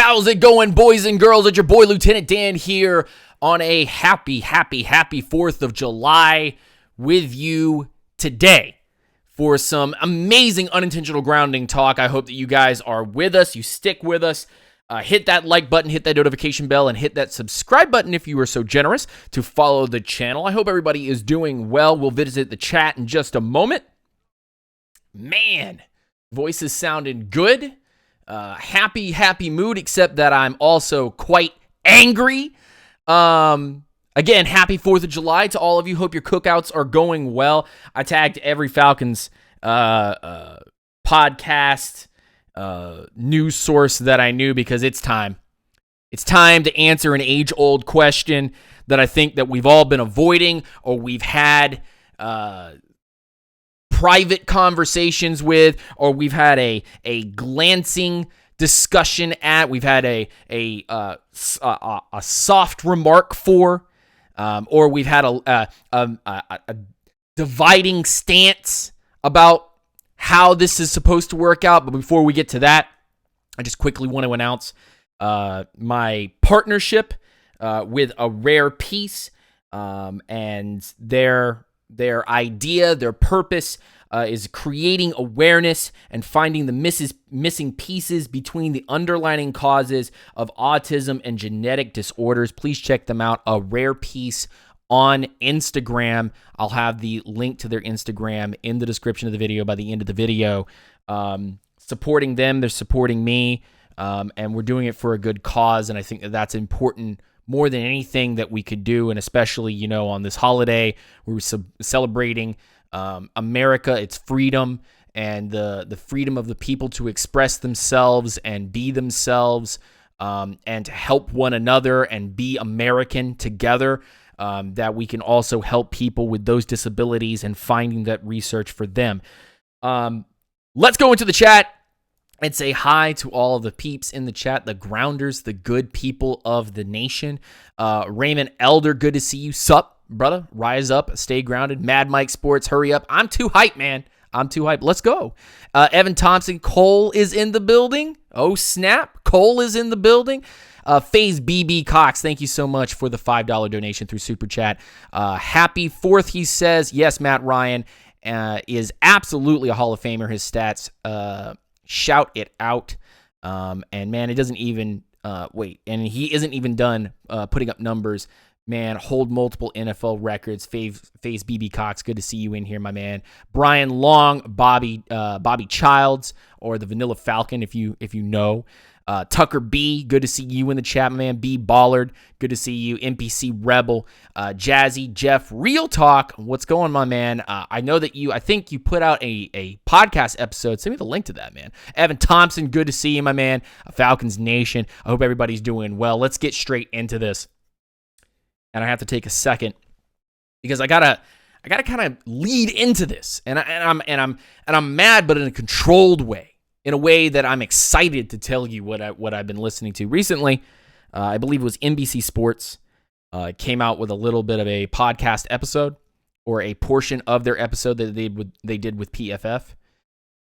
How's it going, boys and girls? It's your boy, Lieutenant Dan, here on a happy 4th of July with you today for some amazing unintentional grounding talk. I hope that you guys are with us. You stick with us. Hit that like button, hit that notification bell, and hit that subscribe button if you were so generous to follow the channel. I hope everybody is doing well. We'll visit the chat in just a moment. Man, voice is sounding good. Happy mood, except that I'm also quite angry. Again, happy 4th of July to all of you. Hope your cookouts are going well. I tagged every Falcons podcast news source that I knew because it's time. It's time to answer an age-old question that I think that we've all been avoiding, or we've had private conversations with, or we've had a glancing discussion at, we've had a soft remark for, or we've had a dividing stance about how this is supposed to work out. But before we get to that, I just quickly want to announce my partnership with A Rare Piece, and their idea, their purpose is creating awareness and finding the missing pieces between the underlying causes of autism and genetic disorders. Please check them out, A Rare Piece on Instagram. I'll have the link to their Instagram in the description of the video by the end of the video. Supporting them, they're supporting me, and we're doing it for a good cause, and I think that's important more than anything that we could do, and especially, on this holiday, we're celebrating America, its freedom, and the freedom of the people to express themselves and be themselves, and to help one another and be American together, that we can also help people with those disabilities and finding that research for them. Let's go into the chat and say hi to all of the peeps in the chat, the grounders, the good people of the nation. Raymond Elder, good to see you. Sup, brother? Rise up, stay grounded. Mad Mike Sports, hurry up. I'm too hyped, man. I'm too hyped. Let's go. Evan Thompson, Cole is in the building. Oh, snap. Cole is in the building. FaZe BB Cox, thank you so much for the $5 donation through Super Chat. Happy 4th, he says. Yes, Matt Ryan is absolutely a Hall of Famer. His stats shout it out. And man, it doesn't even and he isn't even done putting up numbers. Man, hold multiple NFL records. FaZe BB Cox, good to see you in here, my man. Brian Long, Bobby Childs, or the Vanilla Falcon, if you know. Tucker B, good to see you in the chat, my man. B Ballard, good to see you. NPC Rebel, Jazzy, Jeff, Real Talk, what's going on, my man? I know that I think you put out a podcast episode. Send me the link to that, man. Evan Thompson, good to see you, my man. Falcons Nation, I hope everybody's doing well. Let's get straight into this. And I have to take a second because I gotta kind of lead into this, and I'm mad, but in a controlled way. In a way that I'm excited to tell you what I've been listening to recently. I believe it was NBC Sports came out with a little bit of a podcast episode, or a portion of their episode that they did with PFF,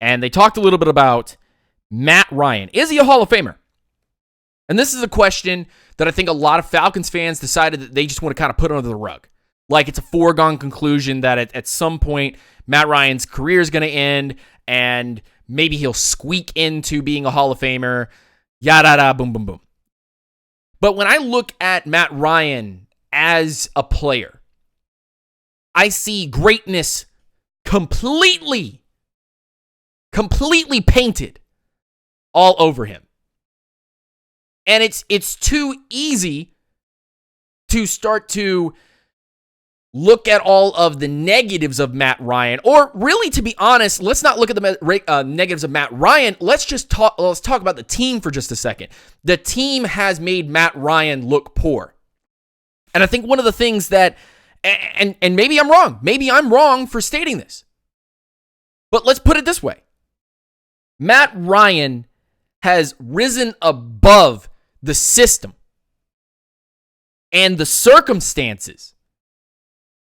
and they talked a little bit about Matt Ryan. Is he a Hall of Famer? And this is a question that I think a lot of Falcons fans decided that they just want to kind of put under the rug. Like it's a foregone conclusion that at some point Matt Ryan's career is going to end, and maybe he'll squeak into being a Hall of Famer, yada, boom, boom, boom. But when I look at Matt Ryan as a player, I see greatness completely painted all over him. And it's too easy to start to look at all of the negatives of Matt Ryan, or really, to be honest, let's not look at the negatives of Matt Ryan. Let's talk about the team for just a second. The team has made Matt Ryan look poor. And I think one of the things that, and maybe I'm wrong. Maybe I'm wrong for stating this. But let's put it this way. Matt Ryan has risen above the system and the circumstances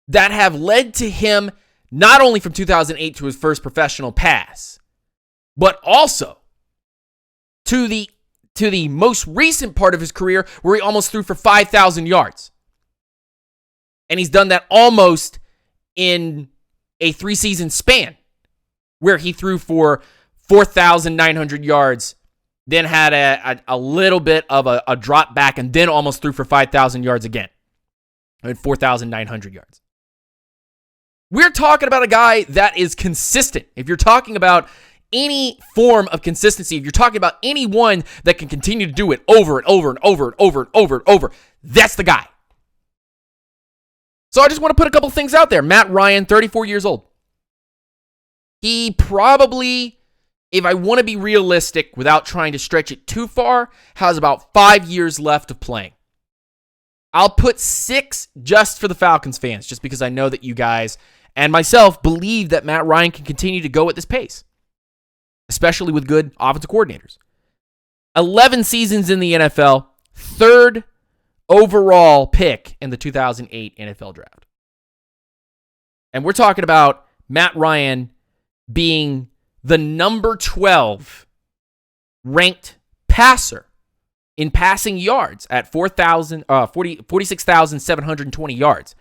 that have led to him not only from 2008 to his first professional pass, but also to to the most recent part of his career where he almost threw for 5,000 yards. And he's done that almost in a 3-season span where he threw for 4,900 yards, then had a little bit of a drop back, and then almost threw for 5,000 yards again. I mean, 4,900 yards. We're talking about a guy that is consistent. If you're talking about any form of consistency, if you're talking about anyone that can continue to do it over and over and over and over and over and over, that's the guy. So I just want to put a couple things out there. Matt Ryan, 34 years old. He probably, if I want to be realistic without trying to stretch it too far, has about 5 years left of playing. I'll put 6 just for the Falcons fans, just because I know that you guys and myself believe that Matt Ryan can continue to go at this pace, especially with good offensive coordinators. 11 seasons in the NFL, 3rd overall pick in the 2008 NFL draft. And we're talking about Matt Ryan being the number 12 ranked passer in passing yards at 46,720 yards.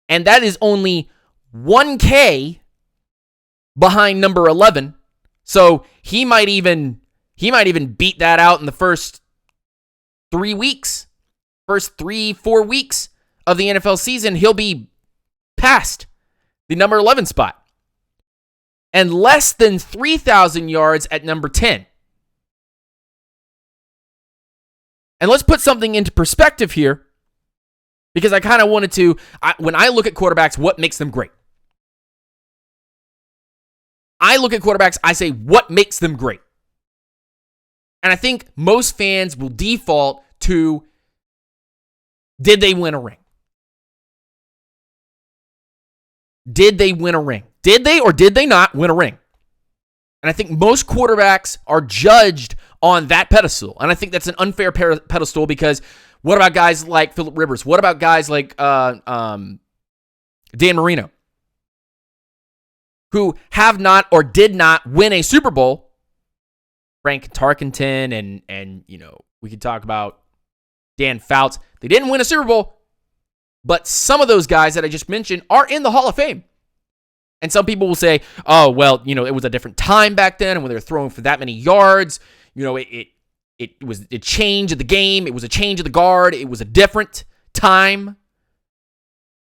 And that is only 1K behind number 11. So he might even beat that out in the first 3 weeks. First 3-4 weeks of the NFL season, he'll be past the number 11 spot. And less than 3,000 yards at number 10. And let's put something into perspective here, because I kind of wanted to, when I look at quarterbacks, what makes them great? I look at quarterbacks, I say, what makes them great? And I think most fans will default to, did they win a ring? Did they win a ring? Did they or did they not win a ring? And I think most quarterbacks are judged on that pedestal. And I think that's an unfair pedestal, because what about guys like Phillip Rivers? What about guys like Dan Marino, who have not or did not win a Super Bowl? Frank Tarkenton and we could talk about Dan Fouts. They didn't win a Super Bowl, but some of those guys that I just mentioned are in the Hall of Fame. And some people will say, oh, well, it was a different time back then, and when they were throwing for that many yards, it was a change of the game. It was a change of the guard. It was a different time.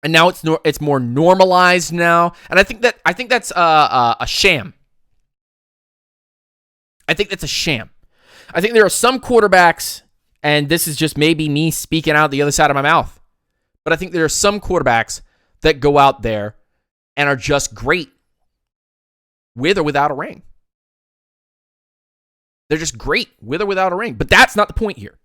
And now it's more normalized now. And I think that's a sham. I think that's a sham. I think there are some quarterbacks, and this is just maybe me speaking out the other side of my mouth, but I think there are some quarterbacks that go out there and are just great with or without a ring. They're just great with or without a ring. But that's not the point here.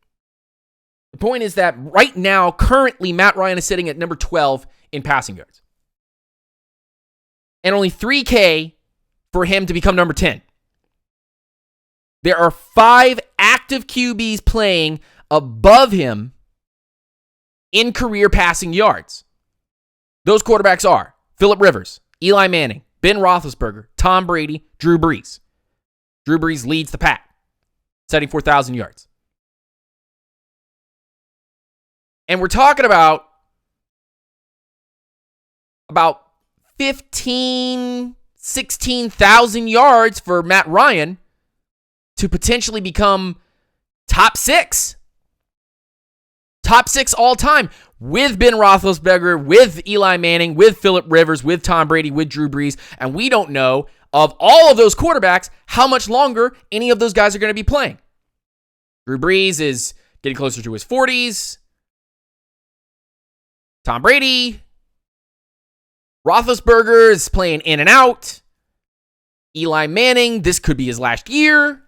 The point is that right now, currently, Matt Ryan is sitting at number 12 in passing yards. And only 3K for him to become number 10. There are 5 active QBs playing above him in career passing yards. Those quarterbacks are Phillip Rivers, Eli Manning, Ben Roethlisberger, Tom Brady, Drew Brees. Drew Brees leads the pack, 74,000 yards. And we're talking about 16,000 yards for Matt Ryan to potentially become top 6. Top 6 all time, with Ben Roethlisberger, with Eli Manning, with Phillip Rivers, with Tom Brady, with Drew Brees. And we don't know, of all of those quarterbacks, how much longer any of those guys are going to be playing. Drew Brees is getting closer to his 40s. Tom Brady. Roethlisberger is playing in and out. Eli Manning, this could be his last year.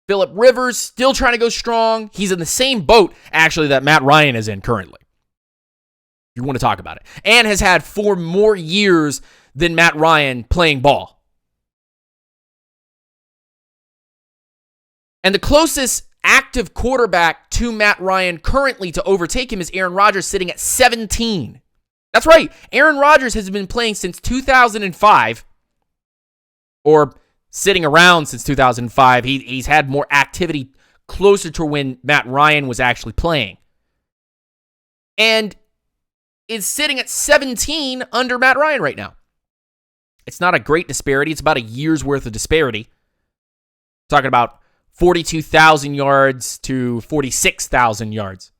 Phillip Rivers still trying to go strong. He's in the same boat, actually, that Matt Ryan is in currently. You want to talk about it. And has had 4 more years than Matt Ryan playing ball. And the closest active quarterback to Matt Ryan currently to overtake him is Aaron Rodgers, sitting at 17. That's right. Aaron Rodgers has been playing since 2005, or sitting around since 2005. He's had more activity closer to when Matt Ryan was actually playing. And is sitting at 17 under Matt Ryan right now. It's not a great disparity. It's about a year's worth of disparity. Talking about 42,000 yards to 46,000 yards.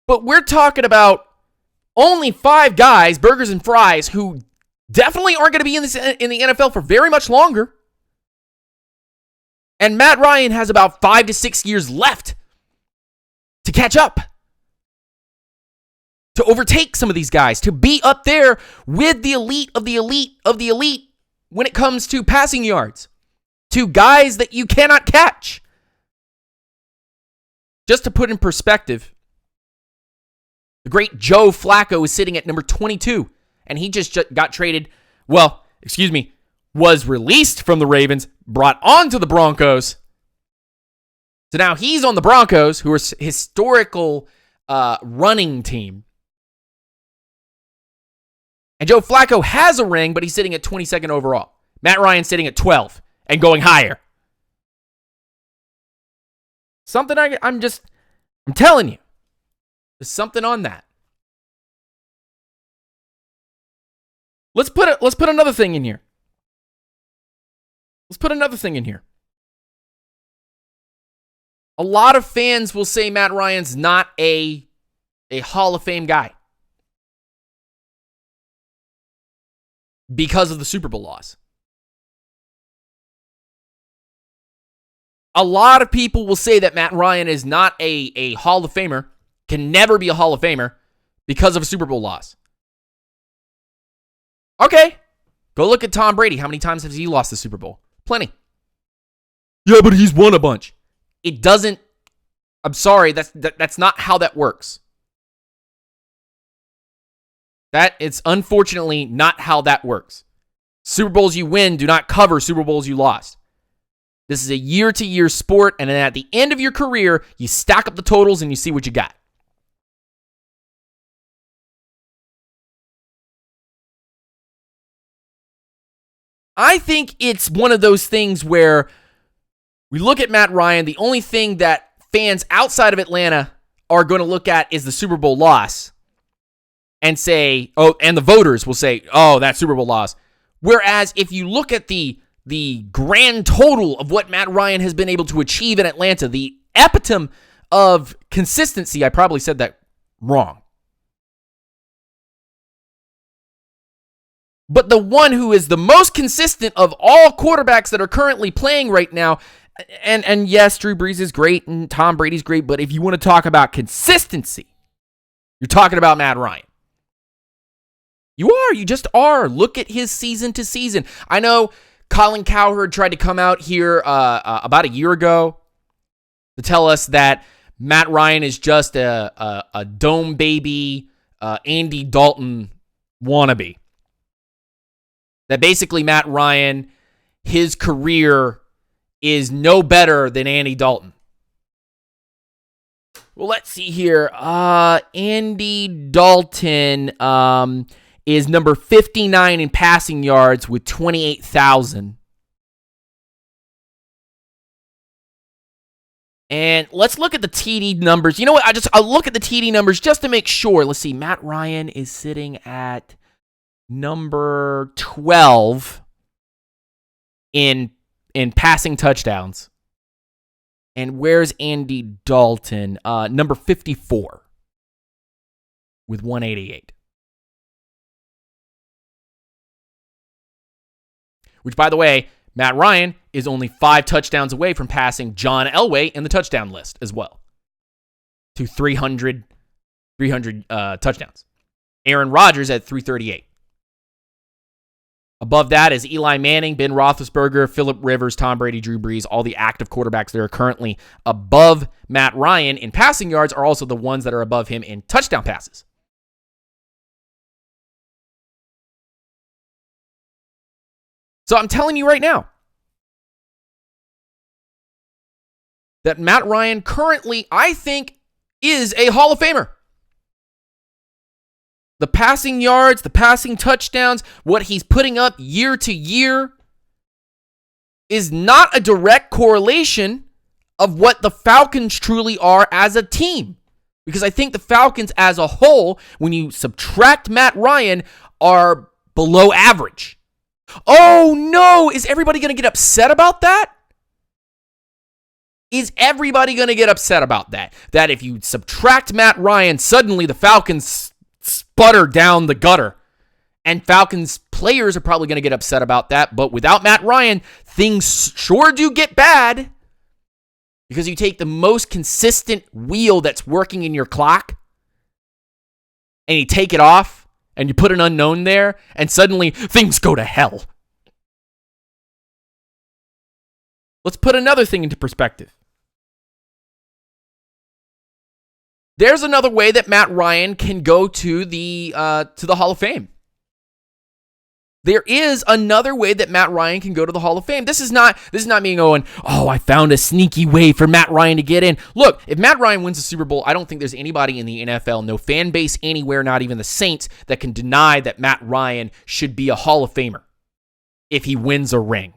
But we're talking about only 5 guys, burgers and fries, who definitely aren't going to be in the NFL for very much longer. And Matt Ryan has about 5 to 6 years left to catch up, to overtake some of these guys, to be up there with the elite of the elite of the elite when it comes to passing yards, to guys that you cannot catch. Just to put in perspective, the great Joe Flacco is sitting at number 22, and he just got traded, was released from the Ravens, brought on to the Broncos. So now he's on the Broncos, who are historical running team. And Joe Flacco has a ring, but he's sitting at 22nd overall. Matt Ryan's sitting at 12 and going higher. Something I'm telling you. There's something on that. Let's put another thing in here. A lot of fans will say Matt Ryan's not a Hall of Fame guy because of the Super Bowl loss. A lot of people will say that Matt Ryan is not a Hall of Famer, can never be a Hall of Famer because of a Super Bowl loss. Okay, go look at Tom Brady. How many times has he lost the Super Bowl? Plenty. Yeah, but he's won a bunch. It doesn't. I'm sorry, that's not how that works. It's unfortunately not how that works. Super Bowls you win do not cover Super Bowls you lost. This is a year-to-year sport, and then at the end of your career, you stack up the totals and you see what you got. I think it's one of those things where we look at Matt Ryan, the only thing that fans outside of Atlanta are going to look at is the Super Bowl loss and say, and the voters will say, that Super Bowl loss. Whereas if you look at the grand total of what Matt Ryan has been able to achieve in Atlanta, the epitome of consistency, I probably said that wrong. But the one who is the most consistent of all quarterbacks that are currently playing right now, and yes, Drew Brees is great and Tom Brady's great, but if you want to talk about consistency, you're talking about Matt Ryan. You just are. Look at his season to season. I know Colin Cowherd tried to come out here about a year ago to tell us that Matt Ryan is just a dome baby, Andy Dalton wannabe. That basically Matt Ryan, his career is no better than Andy Dalton. Well, let's see here. Andy Dalton is number 59 in passing yards with 28,000. And let's look at the TD numbers. You know what? I'll look at the TD numbers just to make sure. Let's see. Matt Ryan is sitting at number 12 in passing touchdowns. And where's Andy Dalton? Number 54 with 188. Which, by the way, Matt Ryan is only 5 touchdowns away from passing John Elway in the touchdown list as well to 300 touchdowns. Aaron Rodgers at 338. Above that is Eli Manning, Ben Roethlisberger, Phillip Rivers, Tom Brady, Drew Brees. All the active quarterbacks that are currently above Matt Ryan in passing yards are also the ones that are above him in touchdown passes. So I'm telling you right now that Matt Ryan currently, I think, is a Hall of Famer. The passing yards, the passing touchdowns, what he's putting up year to year, is not a direct correlation of what the Falcons truly are as a team. Because I think the Falcons as a whole, when you subtract Matt Ryan, are below average. Oh no, is everybody going to get upset about that? Is everybody going to get upset about that? That if you subtract Matt Ryan, suddenly the Falcons sputter down the gutter. And Falcons players are probably going to get upset about that. But without Matt Ryan, things sure do get bad. Because you take the most consistent wheel that's working in your clock and you take it off and you put an unknown there and suddenly things go to hell. Let's put another thing into perspective. There's another way that Matt Ryan can go to the Hall of Fame. There is another way that Matt Ryan can go to the Hall of Fame. This is not me going, oh, I found a sneaky way for Matt Ryan to get in. Look, if Matt Ryan wins the Super Bowl, I don't think there's anybody in the NFL, no fan base anywhere, not even the Saints, that can deny that Matt Ryan should be a Hall of Famer if he wins a ring.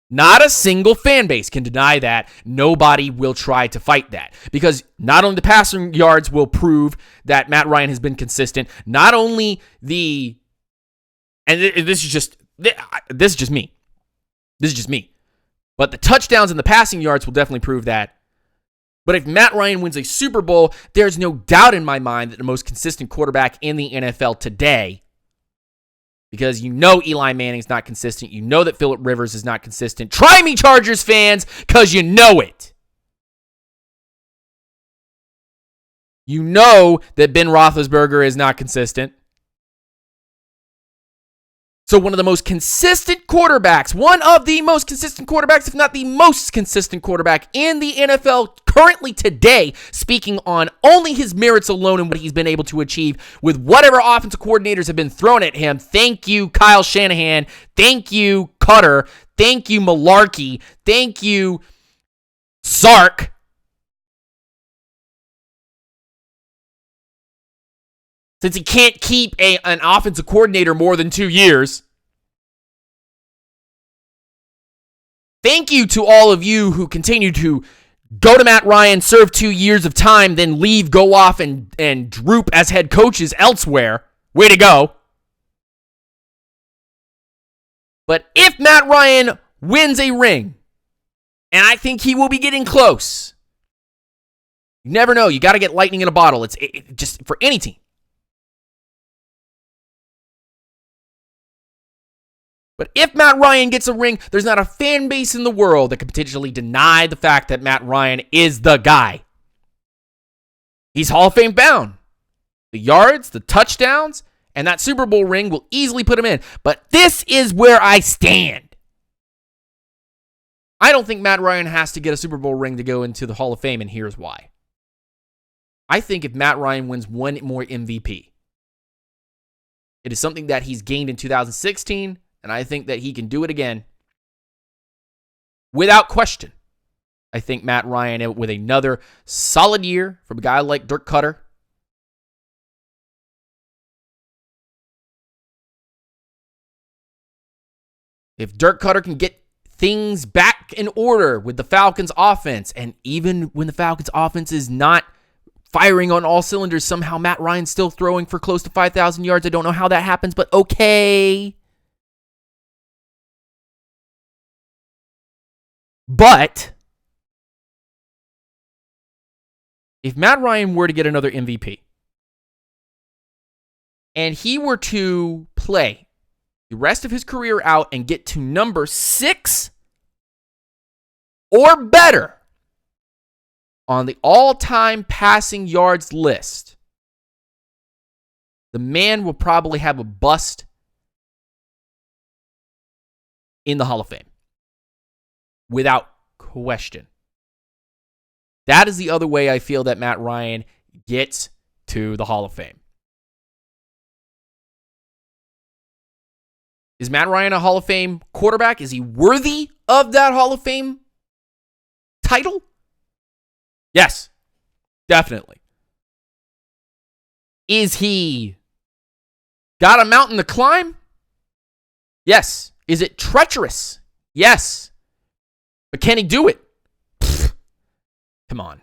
Not a single fan base can deny that. Nobody will try to fight that. Because not only the passing yards will prove that Matt Ryan has been consistent, not only the... And this is just me. This is just me. But the touchdowns and the passing yards will definitely prove that. But if Matt Ryan wins a Super Bowl, there's no doubt in my mind that the most consistent quarterback in the NFL today, because you know Eli Manning's not consistent. You know that Phillip Rivers is not consistent. Try me, Chargers fans, because you know it. You know that Ben Roethlisberger is not consistent. So one of the most consistent quarterbacks, if not the most consistent quarterback in the NFL currently today, speaking on only his merits alone and what he's been able to achieve with whatever offensive coordinators have been thrown at him. Thank you, Kyle Shanahan. Thank you, Cutter. Thank you, Malarkey. Thank you, Sark. Since he can't keep an offensive coordinator more than 2 years. Thank you to all of you who continue to go to Matt Ryan, serve 2 years of time, then leave, go off, and droop as head coaches elsewhere. Way to go. But if Matt Ryan wins a ring, and I think he will be getting close, you never know. You got to get lightning in a bottle. It's just for any team. But if Matt Ryan gets a ring, there's not a fan base in the world that could potentially deny the fact that Matt Ryan is the guy. He's Hall of Fame bound. The yards, the touchdowns, and that Super Bowl ring will easily put him in. But this is where I stand. I don't think Matt Ryan has to get a Super Bowl ring to go into the Hall of Fame, and here's why. I think if Matt Ryan wins one more MVP, it is something that he's gained in 2016, and I think that he can do it again without question. I think Matt Ryan, with another solid year from a guy like Dirk Cutter, if Dirk Cutter can get things back in order with the Falcons offense, and even when the Falcons offense is not firing on all cylinders, somehow Matt Ryan's still throwing for close to 5,000 yards. I don't know how that happens, but okay. But if Matt Ryan were to get another MVP and he were to play the rest of his career out and get to number 6 or better on the all-time passing yards list, the man will probably have a bust in the Hall of Fame. Without question. That is the other way I feel that Matt Ryan gets to the Hall of Fame. Is Matt Ryan a Hall of Fame quarterback? Is he worthy of that Hall of Fame title? Yes, definitely. Is he got a mountain to climb? Yes. Is it treacherous? Yes. But can he do it? Pfft, come on.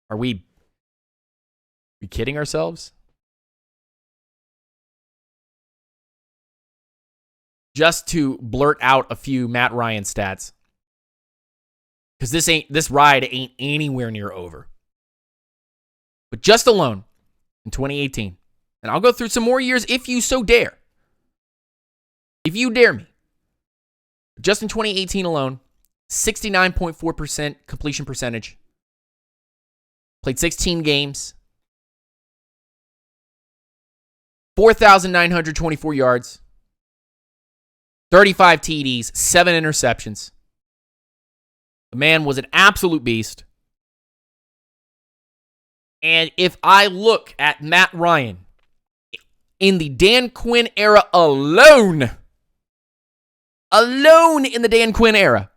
Are we kidding ourselves? Just to blurt out a few Matt Ryan stats, because this ride ain't anywhere near over. But just alone in 2018, and I'll go through some more years if you so dare. If you dare me. Just in 2018 alone, 69.4% completion percentage. Played 16 games. 4,924 yards. 35 TDs, 7 interceptions. The man was an absolute beast. And if I look at Matt Ryan in the Dan Quinn era alone in the Dan Quinn era,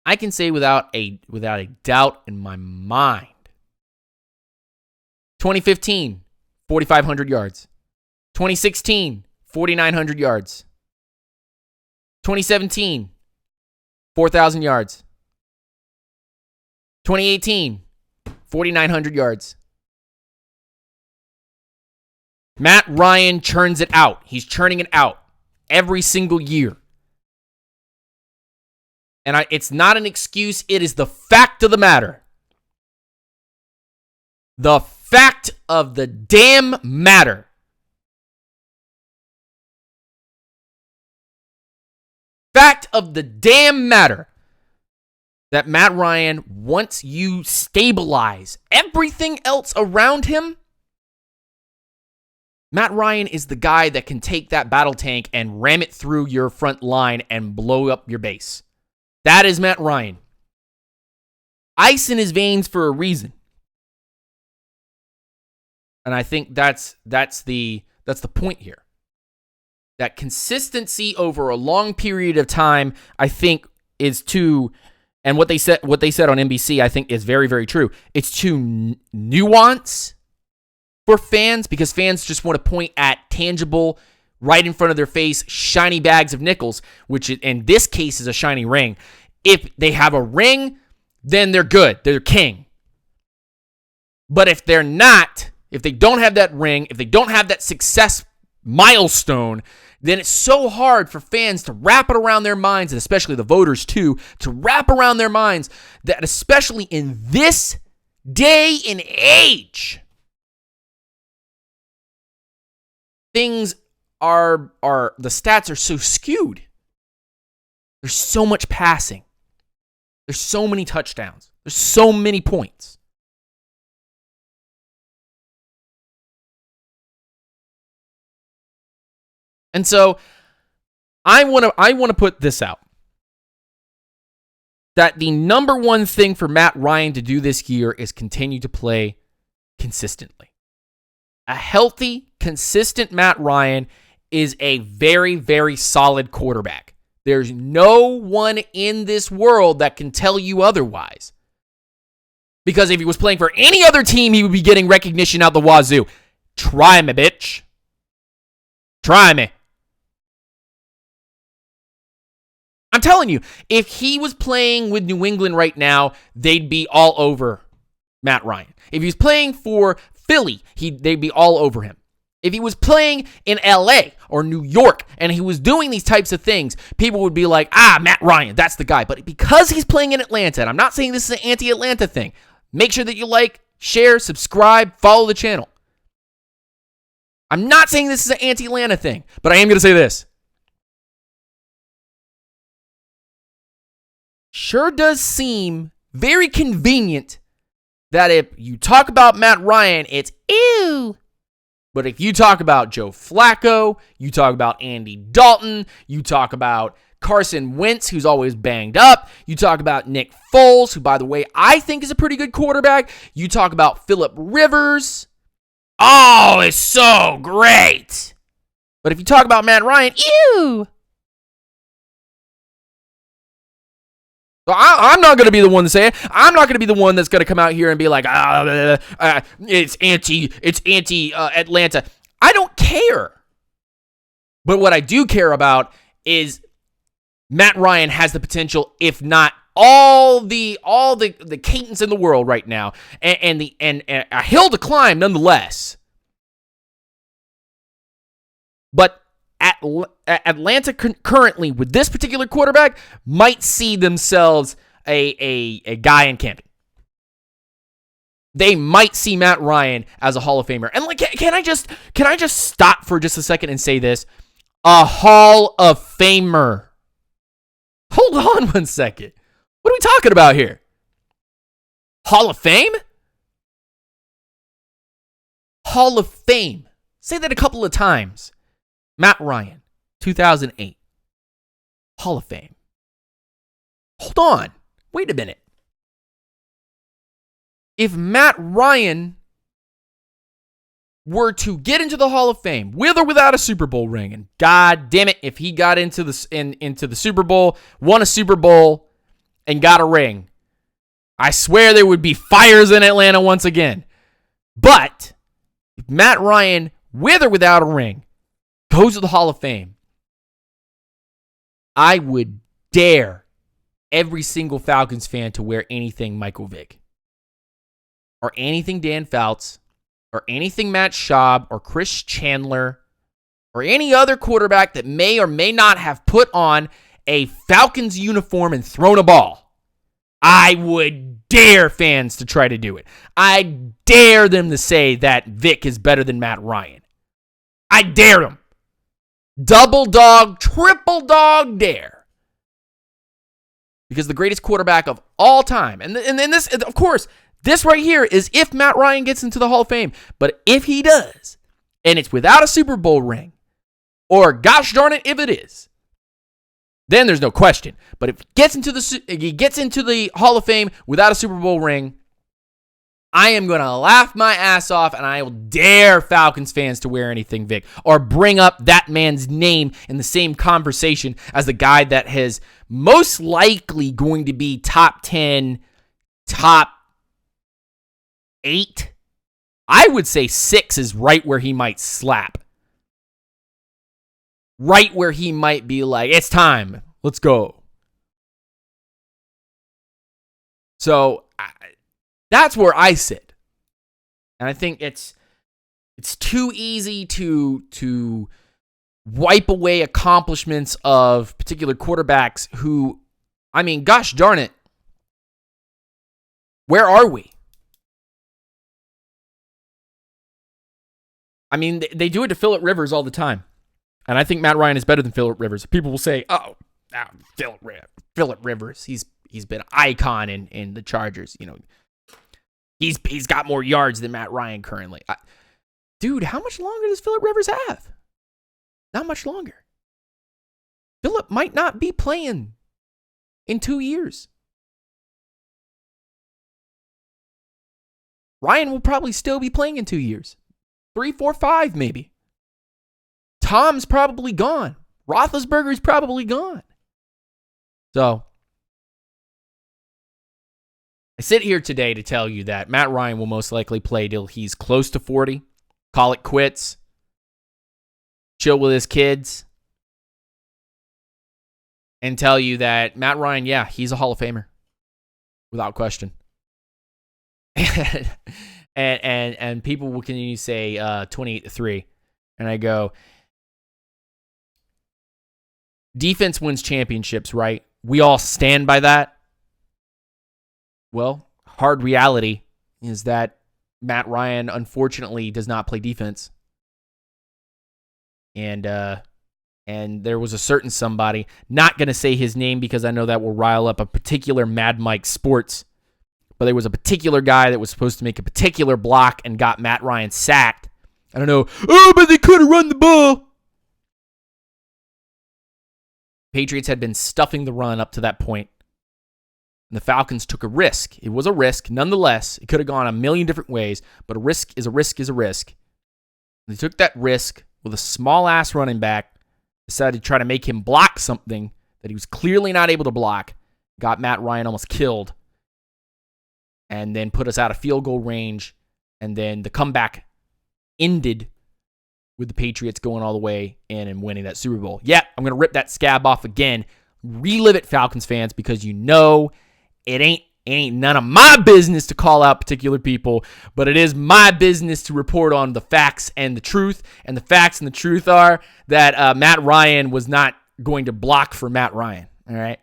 I can say without a doubt in my mind, 2015, 4,500 yards. 2016, 4,900 yards. 2017, 4,000 yards. 2018, 4,900 yards. Matt Ryan churns it out. He's churning it out every single year. And it's not an excuse. It is the fact of the matter. The fact of the damn matter. Fact of the damn matter that Matt Ryan, once you stabilize everything else around him, Matt Ryan is the guy that can take that battle tank and ram it through your front line and blow up your base. That is Matt Ryan. Ice in his veins for a reason. And I think that's the point here. That consistency over a long period of time, I think, is too, and what they said on NBC, I think, is very, very true. It's too nuance for fans, because fans just want to point at tangible, right in front of their face, shiny bags of nickels, which in this case is a shiny ring. If they have a ring, then they're good. They're king. But if they're not, if they don't have that ring, if they don't have that success milestone, then it's so hard for fans to wrap it around their minds, and especially the voters too, to wrap around their minds that especially in this day and age, things are the stats are so skewed. There's so much passing. There's so many touchdowns. There's so many points. And so I want to put this out. That the number one thing for Matt Ryan to do this year is continue to play consistently. A healthy, consistent Matt Ryan is a very, very solid quarterback. There's no one in this world that can tell you otherwise. Because if he was playing for any other team, he would be getting recognition out the wazoo. Try me, bitch. Try me. I'm telling you, if he was playing with New England right now, they'd be all over Matt Ryan. If he was playing for Philly, they'd be all over him. If he was playing in LA or New York and he was doing these types of things, people would be like, Matt Ryan, that's the guy. But because he's playing in Atlanta, and I'm not saying this is an anti-Atlanta thing, make sure that you like, share, subscribe, follow the channel. I'm not saying this is an anti-Atlanta thing, but I am going to say this. Sure does seem very convenient that if you talk about Matt Ryan, it's ew. But if you talk about Joe Flacco, you talk about Andy Dalton, you talk about Carson Wentz, who's always banged up, you talk about Nick Foles, who, by the way, I think is a pretty good quarterback, you talk about Phillip Rivers. Oh, it's so great. But if you talk about Matt Ryan, ew. So I'm not going to be the one to say it. I'm not going to be the one that's going to come out here and be like, it's anti Atlanta. I don't care. But what I do care about is Matt Ryan has the potential, if not all the cadence in the world right now, and a hill to climb nonetheless. But Atlanta currently, with this particular quarterback, might see themselves a guy in Camden. They might see Matt Ryan as a Hall of Famer. And like, can I just stop for just a second and say this? A Hall of Famer. Hold on one second. What are we talking about here? Hall of Fame? Hall of Fame. Say that a couple of times. Matt Ryan, 2008. Hall of Fame. Hold on. Wait a minute. If Matt Ryan were to get into the Hall of Fame, with or without a Super Bowl ring, and God damn it, if he got into the Super Bowl, won a Super Bowl, and got a ring, I swear there would be fires in Atlanta once again. But if Matt Ryan, with or without a ring, goes to the Hall of Fame, I would dare every single Falcons fan to wear anything Michael Vick, or anything Dan Fouts, or anything Matt Schaub, or Chris Chandler, or any other quarterback that may or may not have put on a Falcons uniform and thrown a ball. I would dare fans to try to do it. I dare them to say that Vick is better than Matt Ryan. I dare them. Double dog, triple dog dare. Because the greatest quarterback of all time, and this, of course, this right here is if Matt Ryan gets into the Hall of Fame. But if he does, and it's without a Super Bowl ring, or gosh darn it, if it is, then there's no question. But if he gets into the Hall of Fame without a Super Bowl ring, I am going to laugh my ass off, and I will dare Falcons fans to wear anything Vic, or bring up that man's name in the same conversation as the guy that has most likely going to be top 10, top 8. I would say 6 is right where he might slap. Right where he might be like, it's time. Let's go. So that's where I sit. And I think it's too easy to wipe away accomplishments of particular quarterbacks who, I mean, gosh darn it. Where are we? I mean, they do it to Phillip Rivers all the time. And I think Matt Ryan is better than Phillip Rivers. People will say, oh, Phillip Rivers, he's been an icon in the Chargers. You know, he's got more yards than Matt Ryan currently. Dude, how much longer does Phillip Rivers have? Not much longer. Phillip might not be playing in 2 years. Ryan will probably still be playing in 2 years. 3, 4, 5 maybe. Tom's probably gone. Roethlisberger's probably gone. So, I sit here today to tell you that Matt Ryan will most likely play till he's close to 40. Call it quits. Chill with his kids. And tell you that Matt Ryan, yeah, he's a Hall of Famer. Without question. And people will continue to say 28-3. And I go, defense wins championships, right? We all stand by that. Well, hard reality is that Matt Ryan, unfortunately, does not play defense. And there was a certain somebody, not going to say his name because I know that will rile up a particular Mad Mike Sports, but there was a particular guy that was supposed to make a particular block and got Matt Ryan sacked. I don't know, but they could have run the ball. Patriots had been stuffing the run up to that point. And the Falcons took a risk. It was a risk. Nonetheless, it could have gone a million different ways, but a risk is a risk is a risk. They took that risk with a small-ass running back, decided to try to make him block something that he was clearly not able to block, got Matt Ryan almost killed, and then put us out of field goal range, and then the comeback ended with the Patriots going all the way in and winning that Super Bowl. Yeah, I'm going to rip that scab off again. Relive it, Falcons fans, because you know it ain't none of my business to call out particular people, but it is my business to report on the facts and the truth. And the facts and the truth are that Matt Ryan was not going to block for Matt Ryan. All right.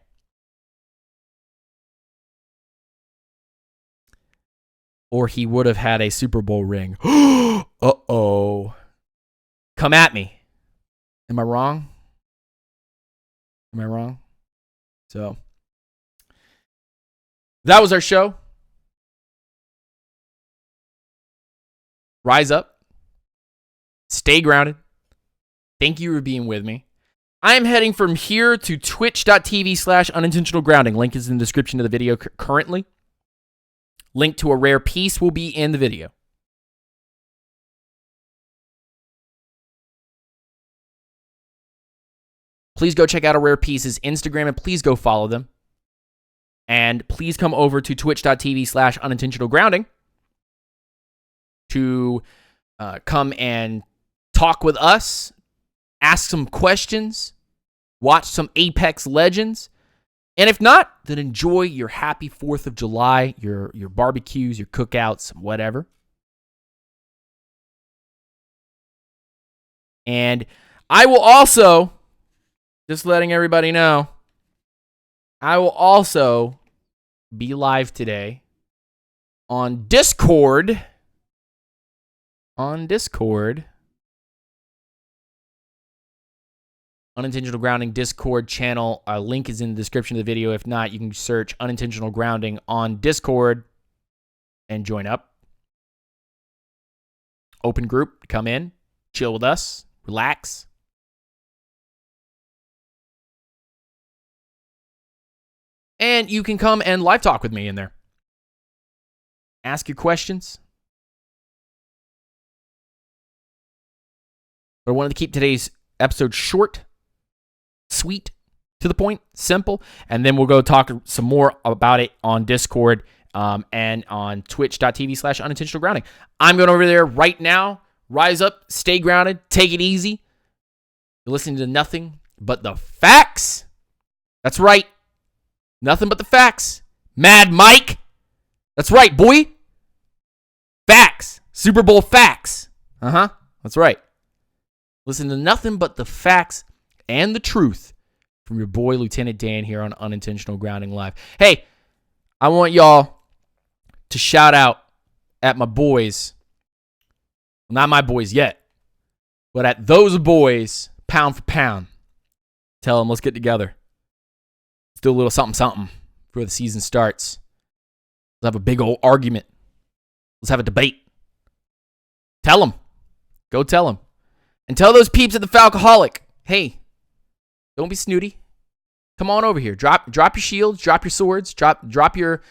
Or he would have had a Super Bowl ring. Uh-oh. Come at me. Am I wrong? Am I wrong? So, that was our show. Rise up. Stay grounded. Thank you for being with me. I am heading from here to twitch.tv/unintentional grounding. Link is in the description of the video currently. Link to a rare piece will be in the video. Please go check out a Rare Pieces Instagram and please go follow them. And please come over to twitch.tv/unintentional grounding to come and talk with us, ask some questions, watch some Apex Legends. And if not, then enjoy your happy 4th of July, your barbecues, your cookouts, whatever. And I will also, just letting everybody know, I will also be live today on Discord. Unintentional Grounding Discord channel. A link is in the description of the video. If not, you can search Unintentional Grounding on Discord and join up. Open group. Come in. Chill with us. Relax. And you can come and live talk with me in there. Ask your questions. But I wanted to keep today's episode short, sweet, to the point, simple, and then we'll go talk some more about it on Discord and on twitch.tv/unintentional grounding. I'm going over there right now. Rise up, stay grounded, take it easy. You're listening to nothing but the facts. That's right. Nothing but the facts. Mad Mike. That's right, boy. Facts. Super Bowl facts. That's right. Listen to nothing but the facts and the truth from your boy, Lieutenant Dan, here on Unintentional Grounding Live. Hey, I want y'all to shout out at my boys. Well, not my boys yet, but at those boys, pound for pound. Tell them, let's get together. Let's do a little something before the season starts. Let's have a big old argument. Let's have a debate. Tell them. Go tell them. And tell those peeps at the Falcoholic, hey, don't be snooty. Come on over here. Drop your shields, drop your swords, drop your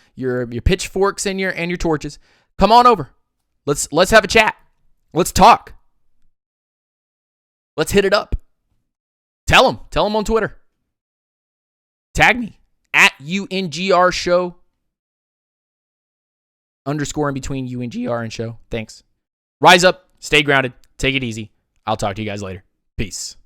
pitchforks and your torches. Come on over. Let's have a chat. Let's talk. Let's hit it up. Tell them on Twitter. Tag me at UNGR show _ in between UNGR and show. Thanks. Rise up, stay grounded, take it easy. I'll talk to you guys later. Peace.